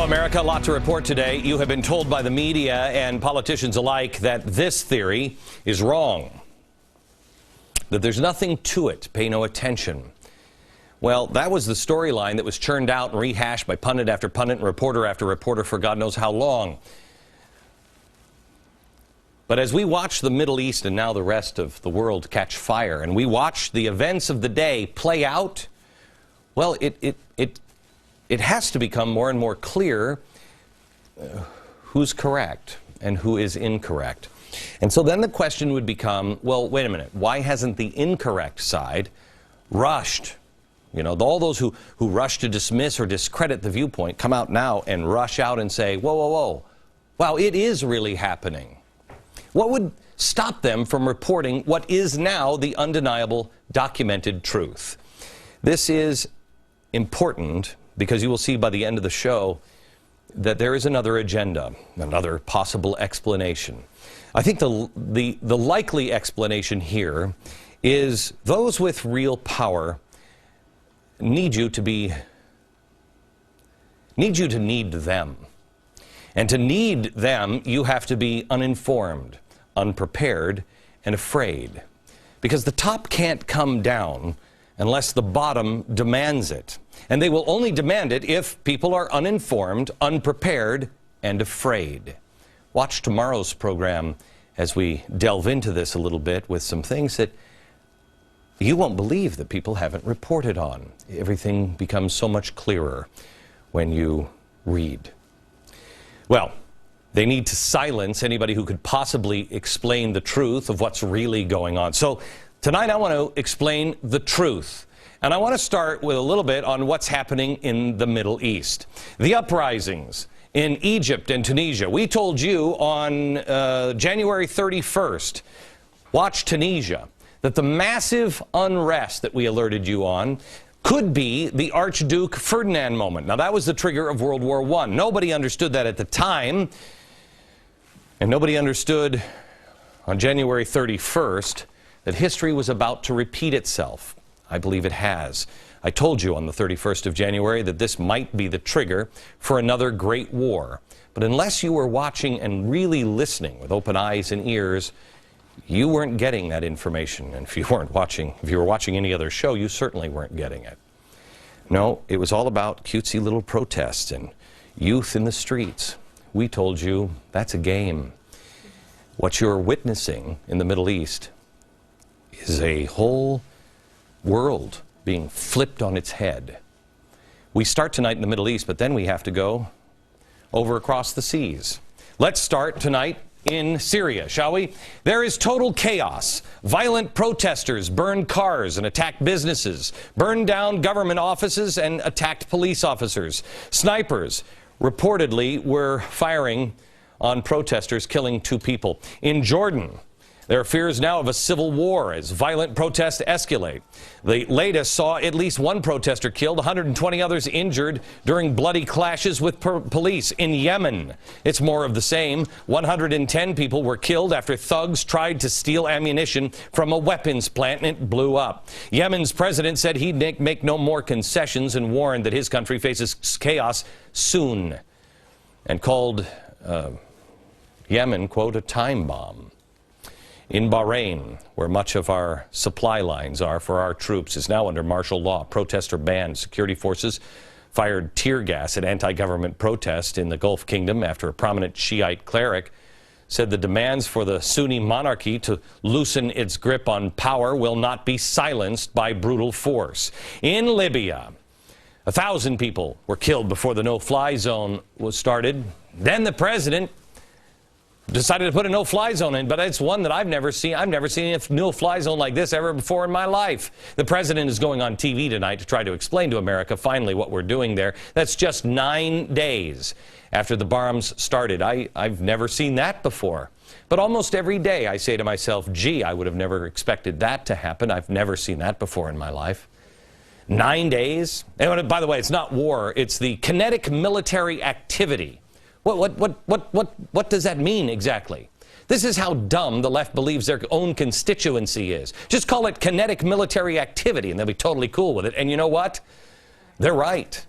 America, a lot to report today. You have been told by the media and politicians alike that this theory is wrong, that there's nothing to it, pay no attention. Well, that was the storyline that was churned out and rehashed by pundit after pundit and reporter after reporter for God knows how long. But as we watch the Middle East and now the rest of the world catch fire, and we watch the events of the day play out, well, it has to become more and more clear who's correct and who is incorrect. And so then the question would become, well, wait a minute, why hasn't the incorrect side rushed? You know, all those who rush to dismiss or discredit the viewpoint come out now and rush out and say, whoa, whoa, whoa, wow, it is really happening. What would stop them from reporting what is now the undeniable documented truth? This is important because you will see by the end of the show that there is another agenda, another possible explanation. I think the likely explanation here is those with real power need you to need them. And to need them, you have to be uninformed, unprepared, and afraid. Because the top can't come down unless the bottom demands it. And they will only demand it if people are uninformed, unprepared, and afraid. Watch tomorrow's program as we delve into this a little bit with some things that you won't believe that people haven't reported on. Everything becomes so much clearer when you read. Well, they need to silence anybody who could possibly explain the truth of what's really going on. So tonight I want to explain the truth. And I want to start with a little bit on what's happening in the Middle East. The uprisings in Egypt and Tunisia. We told you on January 31st, watch Tunisia, that the massive unrest that we alerted you on could be the Archduke Ferdinand moment. Now, that was the trigger of World War I. Nobody understood that at the time, and nobody understood on January 31st that history was about to repeat itself. I believe it has. I told you on the 31st of January that this might be the trigger for another great war. But unless you were watching and really listening with open eyes and ears, you weren't getting that information. And if you were watching any other show, you certainly weren't getting it. No, it was all about cutesy little protests and youth in the streets. We told you that's a game. What you're witnessing in the Middle East is a whole world being flipped on its head. We start tonight in the Middle East, but then we have to go over across the seas. Let's start tonight in Syria, shall we? There is total chaos. Violent protesters burned cars and attacked businesses, burned down government offices and attacked police officers. Snipers reportedly were firing on protesters, killing 2 people. In Jordan, there are fears now of a civil war as violent protests escalate. The latest saw at least 1 protester killed, 120 others injured during bloody clashes with police. In Yemen, it's more of the same. 110 people were killed after thugs tried to steal ammunition from a weapons plant and it blew up. Yemen's president said he'd make no more concessions and warned that his country faces chaos soon and called Yemen, quote, a time bomb. In Bahrain, where much of our supply lines are for our troops, is now under martial law. Protests are banned. Security forces fired tear gas at anti-government protests in the Gulf Kingdom after a prominent Shiite cleric said the demands for the Sunni monarchy to loosen its grip on power will not be silenced by brutal force. In Libya, 1,000 people were killed before the no-fly zone was started. Then the president decided to put a no-fly zone in, but it's one that I've never seen. I've never seen a no-fly zone like this ever before in my life. The president is going on TV tonight to try to explain to America finally what we're doing there. That's just 9 days after the bombs started. I've never seen that before. But almost every day I say to myself, gee, I would have never expected that to happen. I've never seen that before in my life. 9 days? And by the way, it's not war. It's the kinetic military activity. What does that mean exactly? This is how dumb the left believes their own constituency is. Just call it kinetic military activity and they'll be totally cool with it. And you know what? They're right.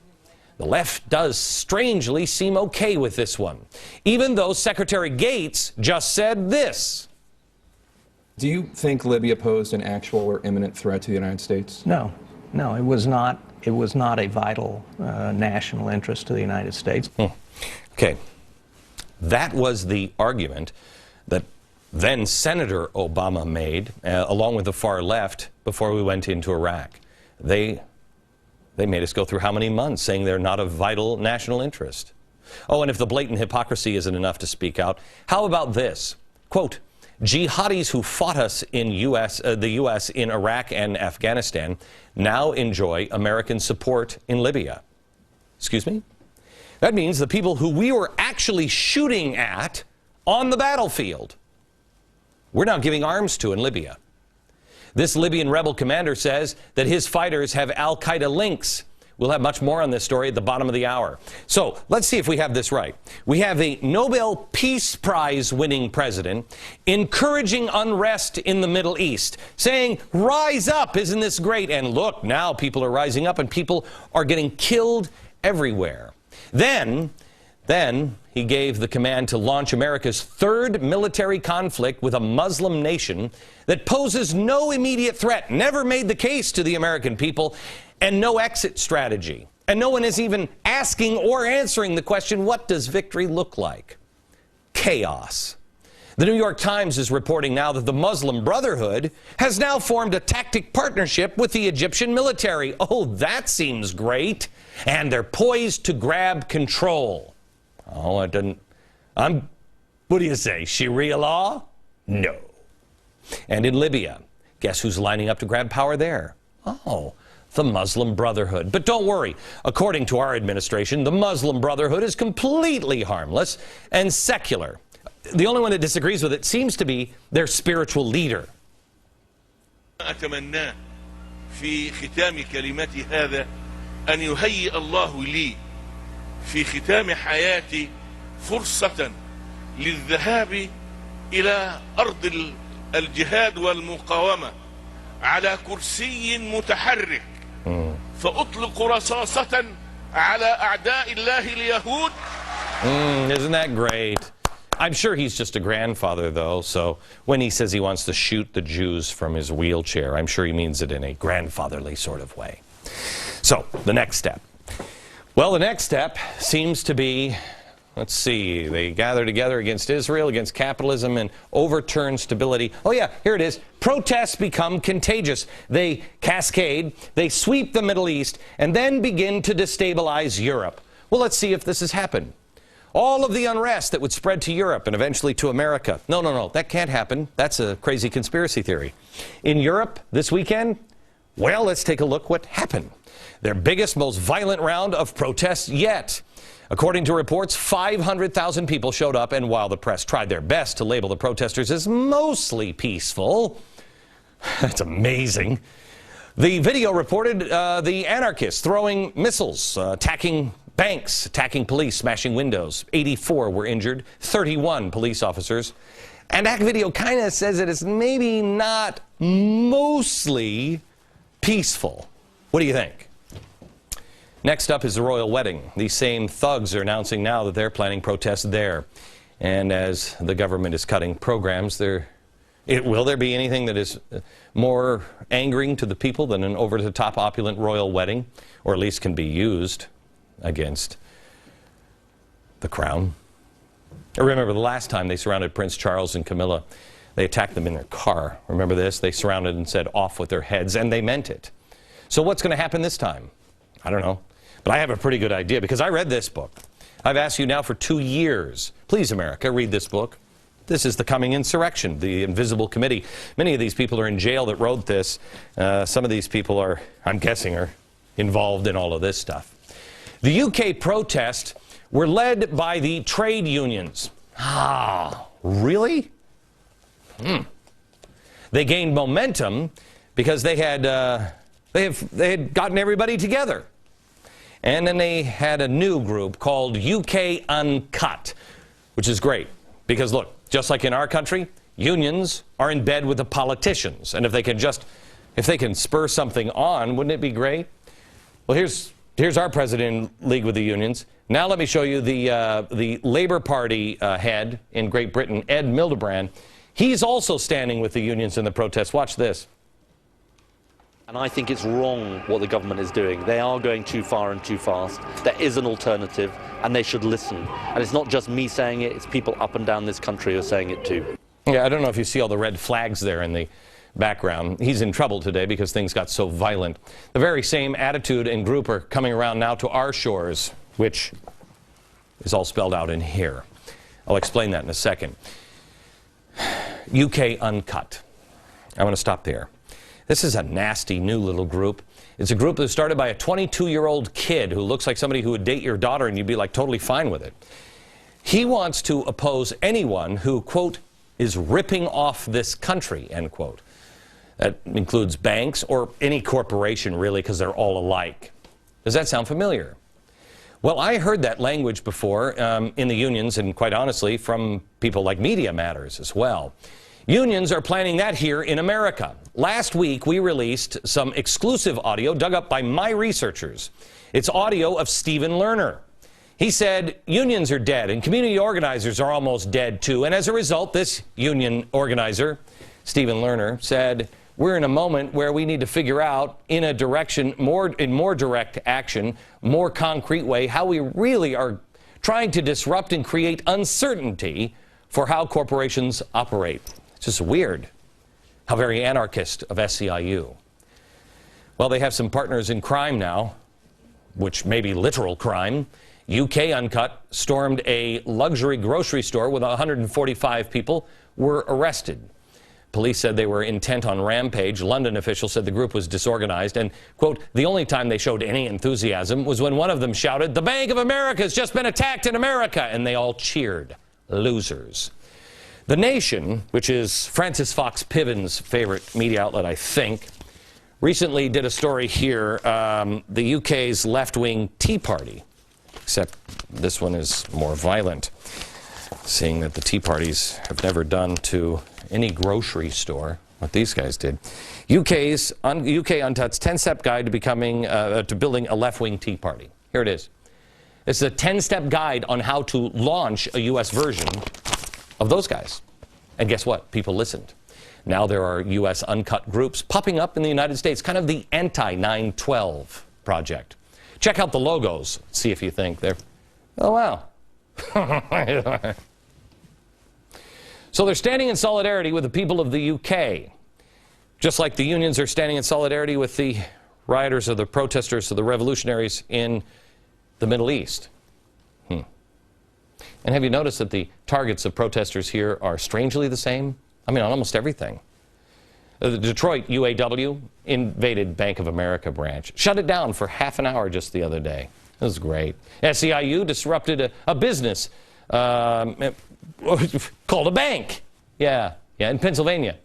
The left does strangely seem okay with this one, even though Secretary Gates just said this. Do you think Libya posed an actual or imminent threat to the United States? No, it was not. It was not a vital national interest to the United States. Okay, that was the argument that then Senator Obama made, along with the far left, before we went into Iraq. They made us go through how many months saying they're not of vital national interest. Oh, and if the blatant hypocrisy isn't enough to speak out, how about this? Quote, jihadis who fought us in the U.S. in Iraq and Afghanistan now enjoy American support in Libya. Excuse me? That means the people who we were actually shooting at on the battlefield, we're now giving arms to in Libya. This Libyan rebel commander says that his fighters have al-Qaeda links. We'll have much more on this story at the bottom of the hour. So let's see if we have this right. We have a Nobel Peace Prize winning president encouraging unrest in the Middle East, saying, rise up, isn't this great? And look, now people are rising up and people are getting killed everywhere. Then he gave the command to launch America's third military conflict with a Muslim nation that poses no immediate threat, never made the case to the American people, and no exit strategy. And no one is even asking or answering the question, what does victory look like? Chaos. The New York Times is reporting now that the Muslim Brotherhood has now formed a tactic partnership with the Egyptian military. Oh, that seems great. And they're poised to grab control. Oh, it doesn't. What do you say, Sharia law? No. And in Libya, guess who's lining up to grab power there? Oh, the Muslim Brotherhood. But don't worry, according to our administration, the Muslim Brotherhood is completely harmless and secular. The only one that disagrees with it seems to be their spiritual leader. أتمنى في ختام كلمتي هذا أن يهيئ الله لي في ختام حياتي فرصة للذهاب إلى أرض الجهاد والمقاومة على كرسي متحرك فأطلق رصاصة على أعداء الله اليهود. Isn't that great? I'm sure he's just a grandfather, though, so when he says he wants to shoot the Jews from his wheelchair, I'm sure he means it in a grandfatherly sort of way. So, the next step. Well, the next step seems to be, let's see, they gather together against Israel, against capitalism, and overturn stability. Oh yeah, here it is. Protests become contagious. They cascade, they sweep the Middle East, and then begin to destabilize Europe. Well, let's see if this has happened. All of the unrest that would spread to Europe and eventually to America. No, that can't happen. That's a crazy conspiracy theory. In Europe this weekend, well, let's take a look what happened. Their biggest, most violent round of protests yet. According to reports, 500,000 people showed up, and while the press tried their best to label the protesters as mostly peaceful, that's amazing. The video reported the anarchists throwing missiles, attacking banks, attacking police, smashing windows. 84 were injured, 31 police officers. And that video kind of says that it's maybe not mostly peaceful. What do you think? Next up is the royal wedding. These same thugs are announcing now that they're planning protests there. And as the government is cutting programs, will there be anything that is more angering to the people than an over-the-top opulent royal wedding? Or at least can be used against the crown? I remember the last time they surrounded Prince Charles and Camilla, they attacked them in their car. Remember this? They surrounded and said, off with their heads, and they meant it. So what's going to happen this time? I don't know. But I have a pretty good idea because I read this book. I've asked you now for 2 years. Please, America, read this book. This is The Coming Insurrection, The Invisible Committee. Many of these people are in jail that wrote this. Some of these people are, I'm guessing, are involved in all of this stuff. The UK protests were led by the trade unions. Ah, really? They gained momentum because they had gotten everybody together. And then they had a new group called UK Uncut, which is great. Because look, just like in our country, unions are in bed with the politicians. And if they can spur something on, wouldn't it be great? Well, here's Here's our president in league with the unions. Now let me show you the Labour Party head in Great Britain, Ed Miliband. He's also standing with the unions in the protests. Watch this. And I think it's wrong what the government is doing. They are going too far and too fast. There is an alternative, and they should listen. And it's not just me saying it, it's people up and down this country who are saying it too. Yeah, I don't know if you see all the red flags there in the background. He's in trouble today because things got so violent. The very same attitude and group are coming around now to our shores, which is all spelled out in here. I'll explain that in a second. UK Uncut. I want to stop there. This is a nasty new little group. It's a group that was started by a 22-year-old kid who looks like somebody who would date your daughter and you'd be like totally fine with it. He wants to oppose anyone who, quote, is ripping off this country, end quote. That includes banks or any corporation, really, because they're all alike. Does that sound familiar? Well, I heard that language before in the unions, and quite honestly, from people like Media Matters as well. Unions are planning that here in America. Last week, we released some exclusive audio dug up by my researchers. It's audio of Stephen Lerner. He said unions are dead and community organizers are almost dead too. And as a result, this union organizer, Stephen Lerner, said, we're in a moment where we need to figure out in a direction, in more direct action, more concrete way, how we really are trying to disrupt and create uncertainty for how corporations operate. It's just weird how very anarchist of SEIU. Well, they have some partners in crime now, which may be literal crime. UK Uncut stormed a luxury grocery store with 145 people were arrested. Police said they were intent on rampage. London officials said the group was disorganized and, quote, the only time they showed any enthusiasm was when one of them shouted, "The Bank of America has just been attacked in America," and they all cheered. Losers. The Nation, which is Francis Fox Piven's favorite media outlet, I think, recently did a story here, the UK's left-wing Tea Party, except this one is more violent, seeing that the Tea Parties have never done to any grocery store what these guys did. UK Untouched 10-step guide to becoming to building a left-wing Tea Party. Here it is. It's a 10-step guide on how to launch a U.S. version of those guys. And guess what? People listened. Now there are U.S. uncut groups popping up in the United States, kind of the anti-9/12 project. Check out the logos. See if you think they're, oh, wow. So they're standing in solidarity with the people of the UK, just like the unions are standing in solidarity with the rioters or the protesters or the revolutionaries in the Middle East. And have you noticed that the targets of protesters here are strangely the same? I mean, on almost everything. The Detroit UAW invaded Bank of America branch, shut it down for half an hour just the other day. It was great. SEIU disrupted a business called a bank. Yeah, in Pennsylvania.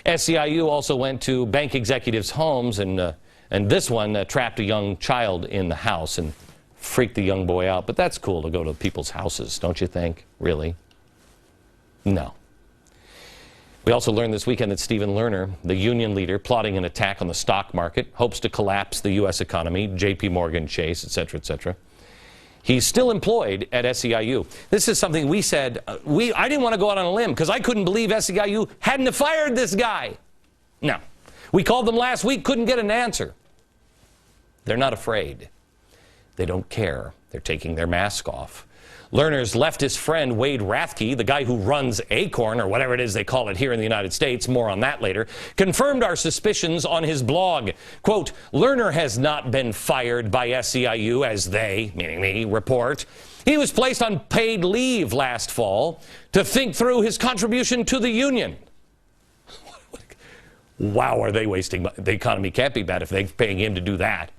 SEIU also went to bank executives' homes, and this one trapped a young child in the house and freaked the young boy out. But that's cool to go to people's houses, don't you think? Really? No. We also learned this weekend that Stephen Lerner, the union leader plotting an attack on the stock market, hopes to collapse the U.S. economy, J.P. Morgan Chase, etc., etc. He's still employed at SEIU. This is something we said, I didn't want to go out on a limb because I couldn't believe SEIU hadn't have fired this guy. No. We called them last week, couldn't get an answer. They're not afraid. They don't care. They're taking their mask off. Lerner's leftist friend, Wade Rathke, the guy who runs Acorn, or whatever it is they call it here in the United States, more on that later, confirmed our suspicions on his blog. Quote, Lerner has not been fired by SEIU, as they, meaning me, report. He was placed on paid leave last fall to think through his contribution to the union. Wow, are they wasting money? The economy can't be bad if they're paying him to do that.